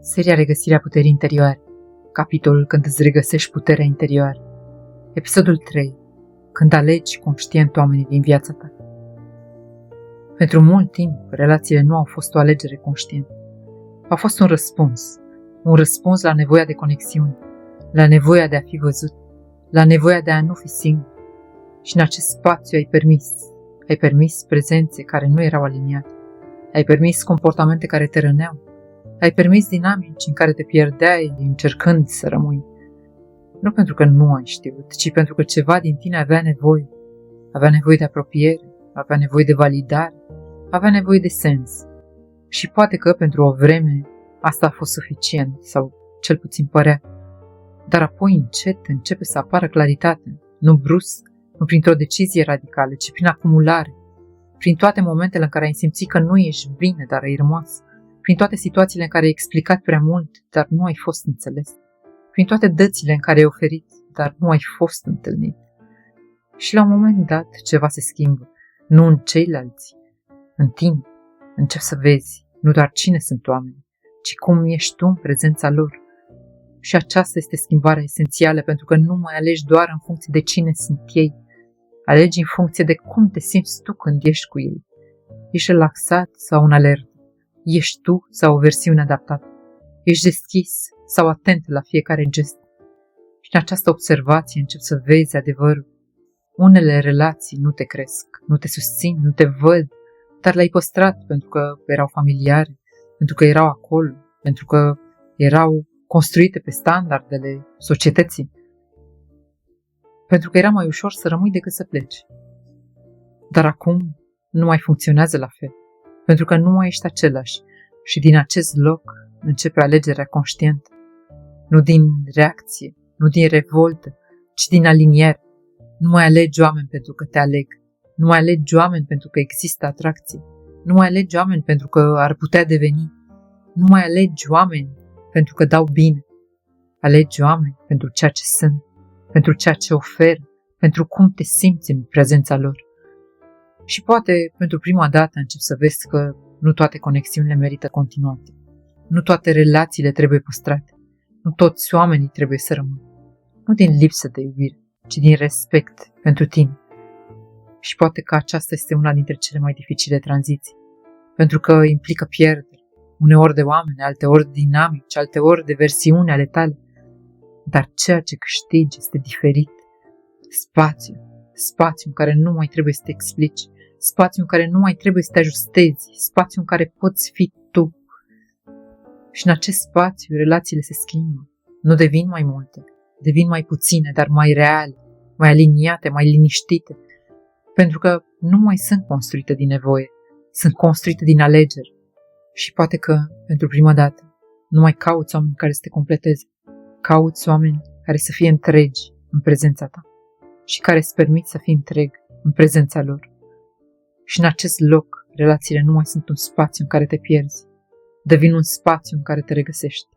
Seria Regăsirea puterii interioare. Capitolul Când îți regăsești puterea interioară. Episodul 3. Când alegi conștient oamenii din viața ta. Pentru mult timp, relațiile nu au fost o alegere conștientă. Au fost un răspuns la nevoia de conexiune, la nevoia de a fi văzut, la nevoia de a nu fi singur. Și în acest spațiu ai permis prezențe care nu erau aliniate, ai permis comportamente care te răneau, ai permis dinamici în care te pierdeai încercând să rămâi. Nu pentru că nu ai știut, ci pentru că ceva din tine avea nevoie. Avea nevoie de apropiere, avea nevoie de validare, avea nevoie de sens. Și poate că pentru o vreme asta a fost suficient, sau cel puțin părea. Dar apoi încet începe să apară claritate, nu brusc, nu printr-o decizie radicală, ci prin acumulare, prin toate momentele în care ai simțit că nu ești bine, dar ai rămas, prin toate situațiile în care ai explicat prea mult, dar nu ai fost înțeles, prin toate dățile în care ai oferit, dar nu ai fost întâlnit. Și la un moment dat ceva se schimbă, nu în ceilalți, în tine. Începi să vezi nu doar cine sunt oamenii, ci cum ești tu în prezența lor. Și aceasta este schimbarea esențială, pentru că nu mai alegi doar în funcție de cine sunt ei, alegi în funcție de cum te simți tu când ești cu ei. Ești relaxat sau în alertă? Ești tu sau o versiune adaptată? Ești deschis sau atent la fiecare gest? Și în această observație începi să vezi adevărul. Unele relații nu te cresc, nu te susțin, nu te văd, dar le-ai păstrat pentru că erau familiare, pentru că erau acolo, pentru că erau construite pe standardele societății, pentru că era mai ușor să rămâi decât să pleci. Dar acum nu mai funcționează la fel, pentru că nu mai ești același și din acest loc începe alegerea conștientă, nu din reacție, nu din revoltă, ci din aliniere. Nu mai alegi oameni pentru că te aleg, nu mai alegi oameni pentru că există atracție, nu mai alegi oameni pentru că ar putea deveni, nu mai alegi oameni pentru că dau bine. Alegi oameni pentru ceea ce sunt, pentru ceea ce oferă, pentru cum te simți în prezența lor. Și poate pentru prima dată începi să vezi că nu toate conexiunile merită continuate, nu toate relațiile trebuie păstrate, nu toți oamenii trebuie să rămână, nu din lipsă de iubire, ci din respect pentru tine. Și poate că aceasta este una dintre cele mai dificile tranziții, pentru că implică pierdere, uneori de oameni, alteori de dinamici, alteori de versiuni ale tale. Dar ceea ce câștigi este diferit. Spațiu în care nu mai trebuie să te explici, spațiu în care nu mai trebuie să te ajustezi, spațiu în care poți fi tu. Și în acest spațiu relațiile se schimbă, nu devin mai multe, devin mai puține, dar mai reale, mai aliniate, mai liniștite, pentru că nu mai sunt construite din nevoie, sunt construite din alegeri. Și poate că, pentru prima dată, nu mai cauți oameni care să te completeze, cauți oameni care să fie întregi în prezența ta și care îți permit să fii întreg în prezența lor. Și în acest loc, relațiile nu mai sunt un spațiu în care te pierzi, devin un spațiu în care te regăsești.